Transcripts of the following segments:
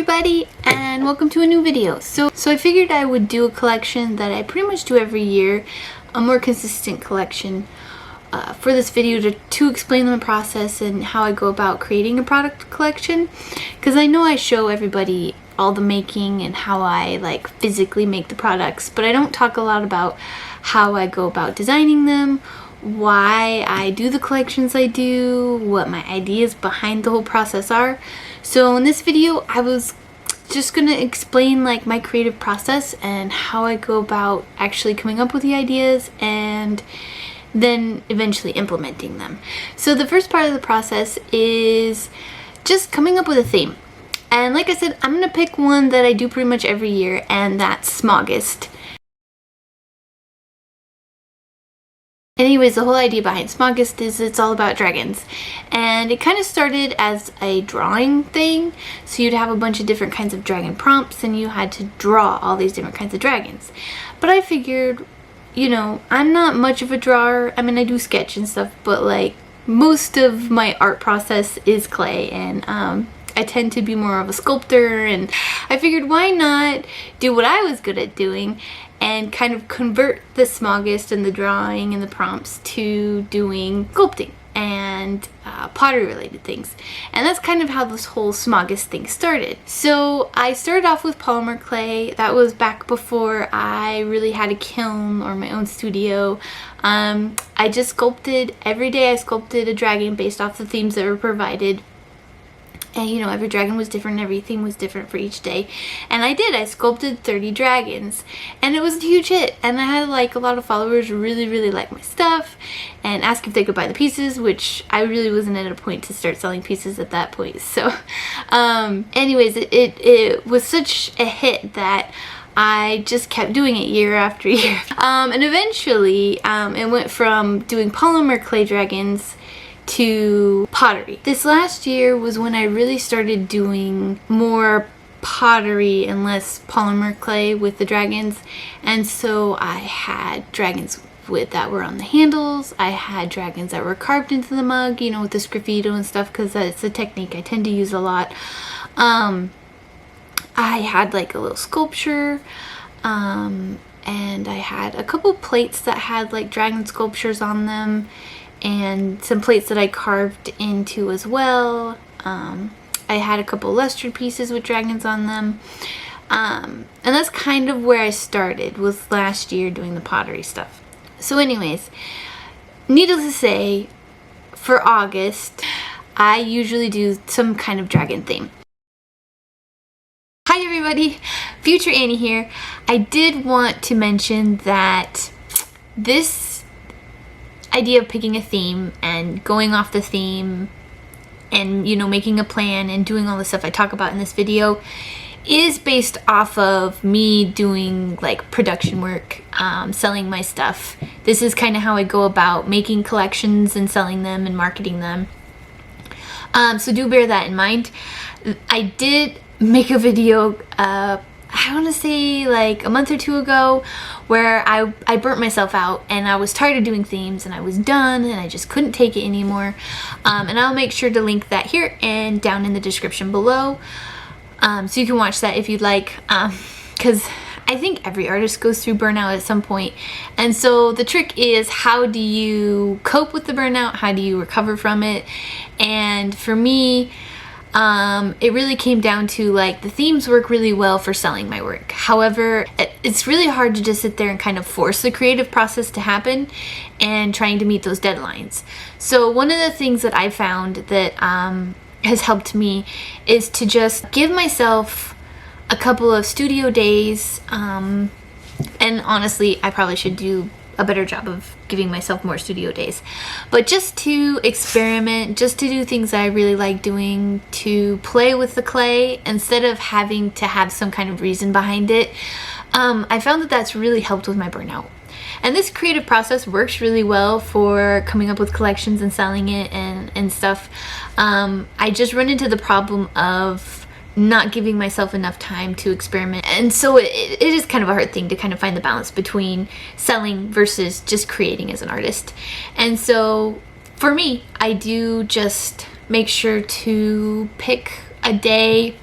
everybody, and welcome to a new video. So I figured I would do a collection that I pretty much do every year, a more consistent collection for this video to explain the process and how I go about creating a product collection, because I know I show everybody all the making and how I like physically make the products, but I don't talk a lot about how I go about designing them, why I do the collections I do, what my ideas behind the whole process are. So in this video I was just gonna explain like my creative process and how I go about actually coming up with the ideas and then eventually implementing them. So the first part of the process is just coming up with a theme. And like I said, I'm gonna pick one that I do pretty much every year, and that's Smoggist. Anyways, the whole idea behind Smoggist is it's all about dragons, and it kind of started as a drawing thing. So you'd have a bunch of different kinds of dragon prompts and you had to draw all these different kinds of dragons. But I figured, you know, I'm not much of a drawer. I mean, I do sketch and stuff, but like most of my art process is clay, and I tend to be more of a sculptor, and I figured why not do what I was good at doing and kind of convert the Smoggist and the drawing and the prompts to doing sculpting and pottery related things. And that's kind of how this whole Smoggist thing started. So I started off with polymer clay. That was back before I really had a kiln or my own studio. I just sculpted every day. I sculpted a dragon based off the themes that were provided. And you know, every dragon was different, every theme was different for each day. And I sculpted 30 dragons, and it was a huge hit. And I had like a lot of followers really like my stuff and asked if they could buy the pieces, which I really wasn't at a point to start selling pieces at that point. So anyways, it was such a hit that I just kept doing it year after year. And eventually it went from doing polymer clay dragons to pottery. This last year was when I really started doing more pottery and less polymer clay with the dragons. And so I had dragons that were on the handles. I had dragons that were carved into the mug, you know, with the sgraffito and stuff, because that's a technique I tend to use a lot. I had like a little sculpture, and I had a couple plates that had like dragon sculptures on them, and some plates that I carved into as well. I had a couple lustered pieces with dragons on them. And that's kind of where I started, was last year doing the pottery stuff. So anyways, needless to say, for August, I usually do some kind of dragon theme. Hi everybody, Future Annie here. I did want to mention that this idea of picking a theme and going off the theme and, you know, making a plan and doing all the stuff I talk about in this video is based off of me doing like production work, selling my stuff. This is kind of how I go about making collections and selling them and marketing them. So do bear that in mind. I did make a video I want to say like a month or two ago, where I burnt myself out and I was tired of doing themes and I was done and I just couldn't take it anymore. And I'll make sure to link that here and down in the description below, so you can watch that if you'd like, because I think every artist goes through burnout at some point. And so the trick is, how do you cope with the burnout? How do you recover from it? And for me, it really came down to like the themes work really well for selling my work. However, it's really hard to just sit there and kind of force the creative process to happen and trying to meet those deadlines. So one of the things that I found that has helped me is to just give myself a couple of studio days. And honestly, I probably should do a better job of giving myself more studio days, but just to experiment, just to do things that I really like doing, to play with the clay instead of having to have some kind of reason behind it. I found that that's really helped with my burnout. And this creative process works really well for coming up with collections and selling it and stuff. I just run into the problem of not giving myself enough time to experiment, and so it is kind of a hard thing to kind of find the balance between selling versus just creating as an artist. And so for me, I do just make sure to pick a day.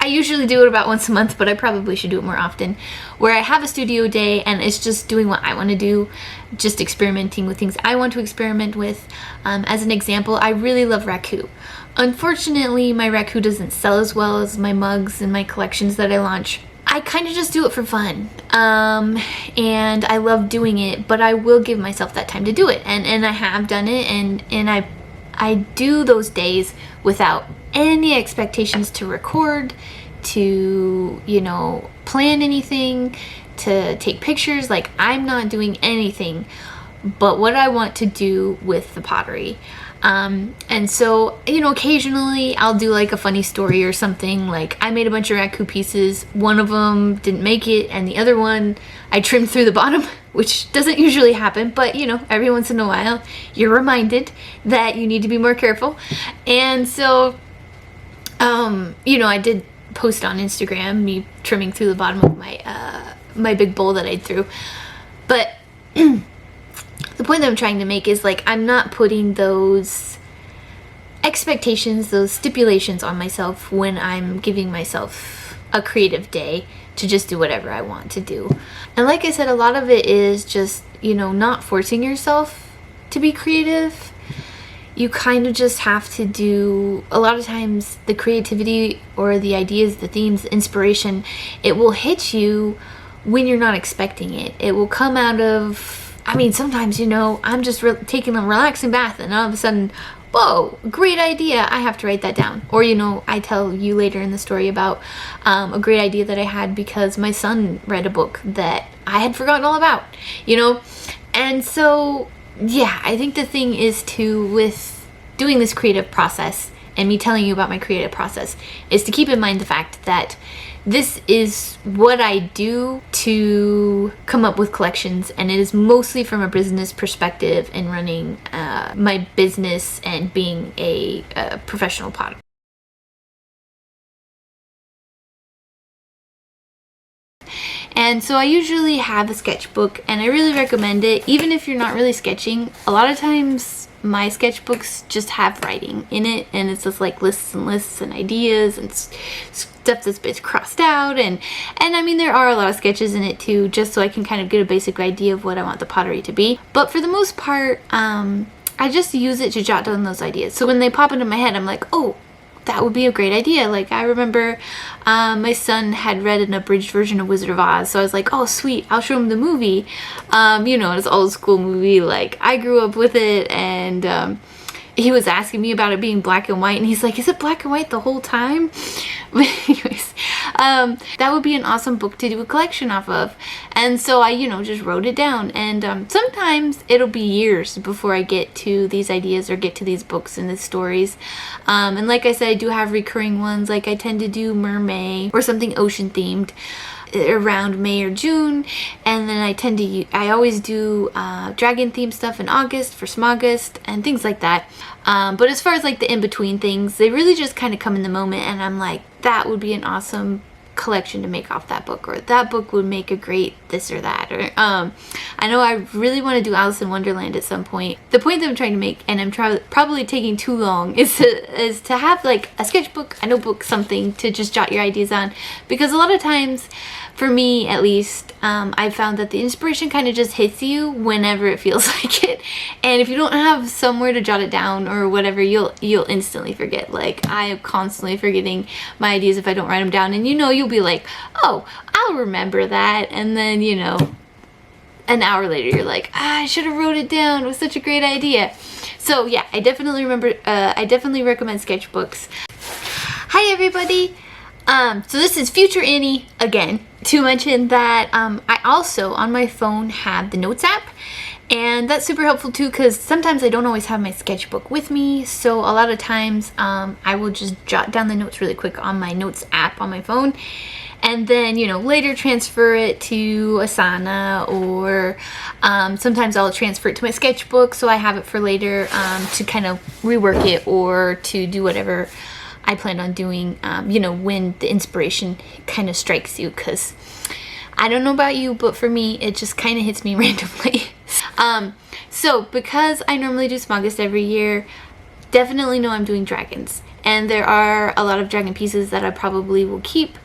I usually do it about once a month, but I probably should do it more often, where I have a studio day and it's just doing what I want to do, just experimenting with things I want to experiment with. As an example, I really love raku. Unfortunately, my raku doesn't sell as well as my mugs and my collections that I launch. I kind of just do it for fun, and I love doing it, but I will give myself that time to do it, and I have done it, and I do those days without any expectations to record, to, you know, plan anything, to take pictures. Like, I'm not doing anything but what I want to do with the pottery. And so, you know, occasionally I'll do like a funny story or something. Like, I made a bunch of raku pieces. One of them didn't make it, and the other one I trimmed through the bottom, which doesn't usually happen, but you know, every once in a while you're reminded that you need to be more careful. And so, you know, I did post on Instagram me trimming through the bottom of my my big bowl that I threw. But the point that I'm trying to make is, like, I'm not putting those expectations, those stipulations on myself when I'm giving myself a creative day to just do whatever I want to do. And like I said, a lot of it is just, you know, not forcing yourself to be creative. You kind of just have to do, a lot of times the creativity or the ideas, the themes, the inspiration, it will hit you when you're not expecting it. It will come out of, I mean, sometimes, you know, I'm just taking a relaxing bath and all of a sudden, whoa, great idea, I have to write that down. Or, you know, I tell you later in the story about a great idea that I had because my son read a book that I had forgotten all about, you know. And so, yeah, I think the thing is to, with doing this creative process and me telling you about my creative process, is to keep in mind the fact that this is what I do to come up with collections, and it is mostly from a business perspective and running my business and being a professional potter. And so I usually have a sketchbook, and I really recommend it, even if you're not really sketching. A lot of times my sketchbooks just have writing in it, and it's just like lists and ideas and stuff that's been crossed out, and I mean, there are a lot of sketches in it too, just so I can kind of get a basic idea of what I want the pottery to be. But for the most part, I just use it to jot down those ideas. So when they pop into my head, I'm like, oh, that would be a great idea. Like, I remember my son had read an abridged version of Wizard of Oz, so I was like, oh sweet, I'll show him the movie. You know, it's an old school movie, like I grew up with it, and he was asking me about it being black and white, and he's like, is it black and white the whole time? But anyways, that would be an awesome book to do a collection off of. And so I, you know, just wrote it down, and sometimes it'll be years before I get to these ideas or get to these books and these stories. And like I said, I do have recurring ones. Like, I tend to do mermaid or something ocean themed around May or June, and then I always do dragon themed stuff in August for Smogust and things like that. But as far as like the in-between things, they really just kind of come in the moment, and I'm like, that would be an awesome collection to make off that book, or that book would make a great this or that. Or I know I really want to do Alice in Wonderland at some point. The point that I'm trying to make, and I'm probably taking too long, is to have like a sketchbook, a notebook, something to just jot your ideas on, because a lot of times, for me at least, I've found that the inspiration kind of just hits you whenever it feels like it, and if you don't have somewhere to jot it down or whatever, you'll instantly forget. Like, I am constantly forgetting my ideas if I don't write them down, and you know, you'll be like, oh, I'll remember that, and then, you know, an hour later you're like, I should have wrote it down, it was such a great idea. So yeah, I definitely recommend sketchbooks. Hi everybody. So this is Future Annie again, to mention that I also on my phone have the Notes app, and that's super helpful too, because sometimes I don't always have my sketchbook with me, so a lot of times I will just jot down the notes really quick on my Notes app on my phone, and then, you know, later transfer it to Asana, or sometimes I'll transfer it to my sketchbook so I have it for later to kind of rework it or to do whatever I plan on doing, you know, when the inspiration kind of strikes you, because I don't know about you, but for me, it just kind of hits me randomly. So because I normally do Smogust every year, definitely know I'm doing dragons. And there are a lot of dragon pieces that I probably will keep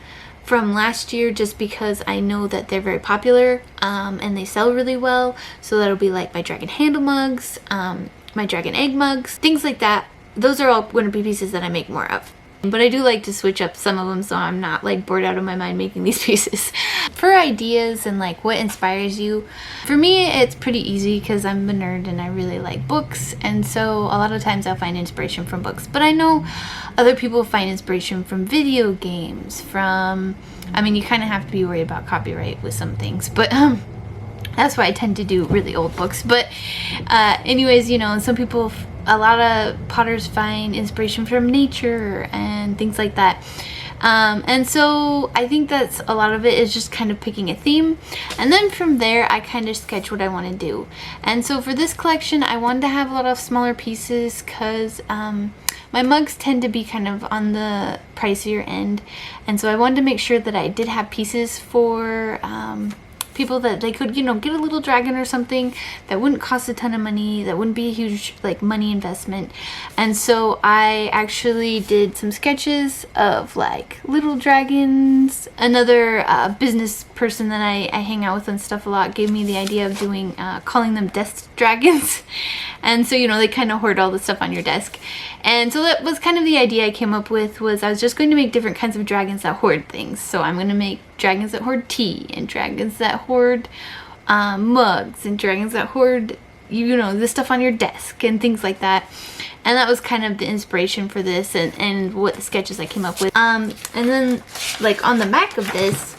from last year just because I know that they're very popular and they sell really well. So that'll be like my dragon handle mugs, my dragon egg mugs, things like that. Those are all going to be pieces that I make more of. But I do like to switch up some of them so I'm not like bored out of my mind making these pieces. For ideas and like what inspires you, for me it's pretty easy because I'm a nerd and I really like books, and so a lot of times I'll find inspiration from books. But I know other people find inspiration from video games, from, I mean, you kind of have to be worried about copyright with some things, but that's why I tend to do really old books. But anyways, you know, some people, a lot of potters find inspiration from nature and things like that. And so I think that's a lot of it is just kind of picking a theme, and then from there I kind of sketch what I want to do. And so for this collection I wanted to have a lot of smaller pieces because my mugs tend to be kind of on the pricier end, and so I wanted to make sure that I did have pieces for people that they could, you know, get a little dragon or something that wouldn't cost a ton of money, that wouldn't be a huge like money investment. And so I actually did some sketches of like little dragons. Another business person that I hang out with and stuff a lot gave me the idea of doing calling them desk dragons. And so, you know, they kind of hoard all the stuff on your desk. And so that was kind of the idea I came up with, was I was just going to make different kinds of dragons that hoard things. So I'm going to make dragons that hoard tea, and dragons that hoard mugs, and dragons that hoard, you know, the stuff on your desk and things like that. And that was kind of the inspiration for this and what the sketches I came up with. And then like on the back of this,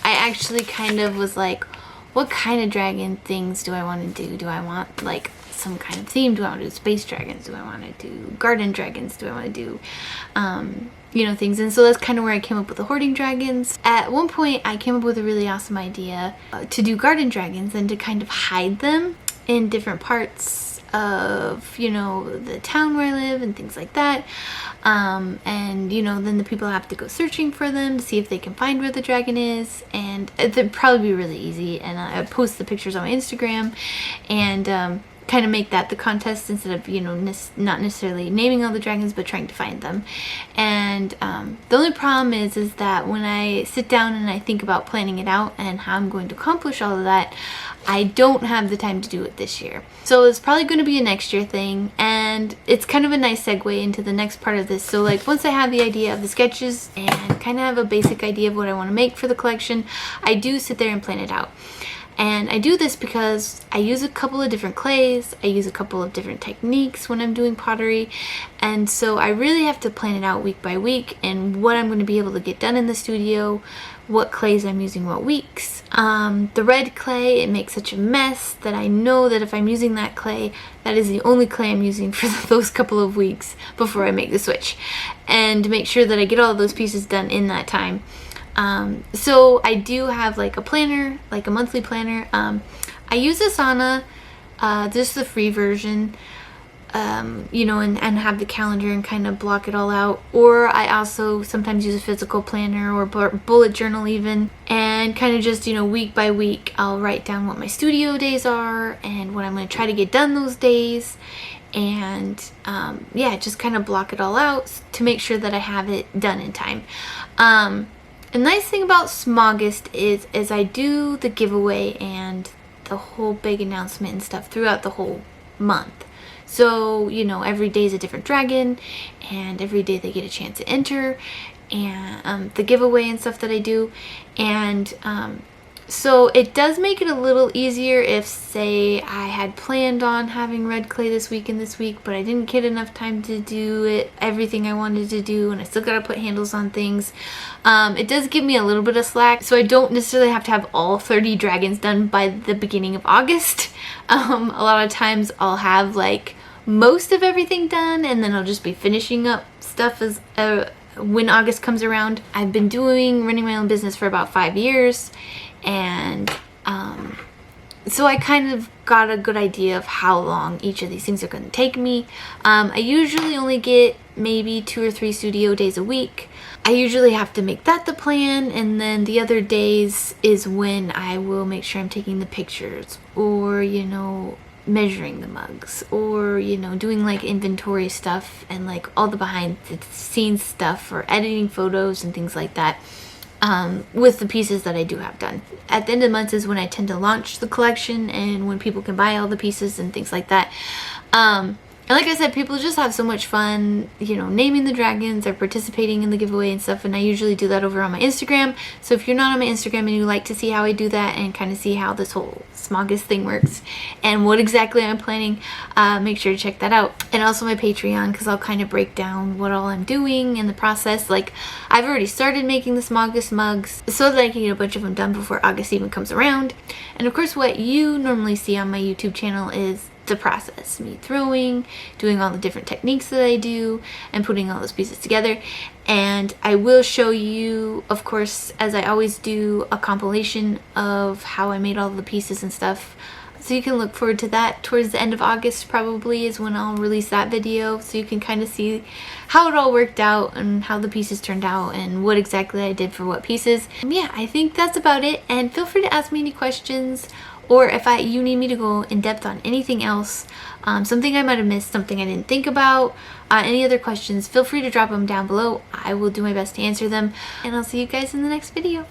I actually kind of was like, what kind of dragon things do I want to do? Do I want like some kind of theme? Do I want to do space dragons? Do I want to do garden dragons? Do I want to do you know, things? And so that's kind of where I came up with the hoarding dragons. At one point I came up with a really awesome idea to do garden dragons and to kind of hide them in different parts of, you know, the town where I live and things like that. And you know, then the people have to go searching for them to see if they can find where the dragon is, and it'd probably be really easy. And I post the pictures on my Instagram and kind of make that the contest instead of, you know, not necessarily naming all the dragons but trying to find them. And the only problem is that when I sit down and I think about planning it out and how I'm going to accomplish all of that, I don't have the time to do it this year. So it's probably going to be a next year thing, and it's kind of a nice segue into the next part of this. So like once I have the idea of the sketches and kind of have a basic idea of what I want to make for the collection, I do sit there and plan it out. And I do this because I use a couple of different clays, I use a couple of different techniques when I'm doing pottery, and so I really have to plan it out week by week and what I'm going to be able to get done in the studio, what clays I'm using what weeks. The red clay, it makes such a mess that I know that if I'm using that clay, that is the only clay I'm using for those couple of weeks before I make the switch, and to make sure that I get all of those pieces done in that time. So I do have like a planner, like a monthly planner. I use Asana, just the free version, you know, and have the calendar and kind of block it all out. Or I also sometimes use a physical planner or bullet journal even, and kind of just, you know, week by week I'll write down what my studio days are and what I'm going to try to get done those days. And yeah, just kind of block it all out to make sure that I have it done in time. A nice thing about Smogist is I do the giveaway and the whole big announcement and stuff throughout the whole month. So, you know, every day is a different dragon, and every day they get a chance to enter, and the giveaway and stuff that I do. And so it does make it a little easier if, say, I had planned on having red clay this week and this week, but I didn't get enough time to do everything I wanted to do, and I still gotta put handles on things. It does give me a little bit of slack, so I don't necessarily have to have all 30 dragons done by the beginning of August. A lot of times I'll have like most of everything done, and then I'll just be finishing up stuff as when August comes around. I've been running my own business for about 5 years, and so I kind of got a good idea of how long each of these things are going to take me. I usually only get maybe 2 or 3 studio days a week. I usually have to make that the plan, and then the other days is when I will make sure I'm taking the pictures, or, you know, measuring the mugs, or you know, doing like inventory stuff and like all the behind the scenes stuff, or editing photos and things like that, with the pieces that I do have done. At the end of the month is when I tend to launch the collection and when people can buy all the pieces and things like that. And like I said, people just have so much fun, you know, naming the dragons or participating in the giveaway and stuff. And I usually do that over on my Instagram. So if you're not on my Instagram and you like to see how I do that and kind of see how this whole Smogus thing works and what exactly I'm planning, make sure to check that out. And also my Patreon, because I'll kind of break down what all I'm doing in the process. Like, I've already started making the Smogus mugs so that I can get a bunch of them done before August even comes around. And of course, what you normally see on my YouTube channel is the process, me throwing, doing all the different techniques that I do, and putting all those pieces together. And I will show you, of course, as I always do, a compilation of how I made all the pieces and stuff. So you can look forward to that. Towards the end of August probably is when I'll release that video, so you can kind of see how it all worked out and how the pieces turned out and what exactly I did for what pieces. And yeah, I think that's about it. And feel free to ask me any questions, or if you need me to go in depth on anything else, something I might have missed, something I didn't think about, any other questions, feel free to drop them down below. I will do my best to answer them, and I'll see you guys in the next video.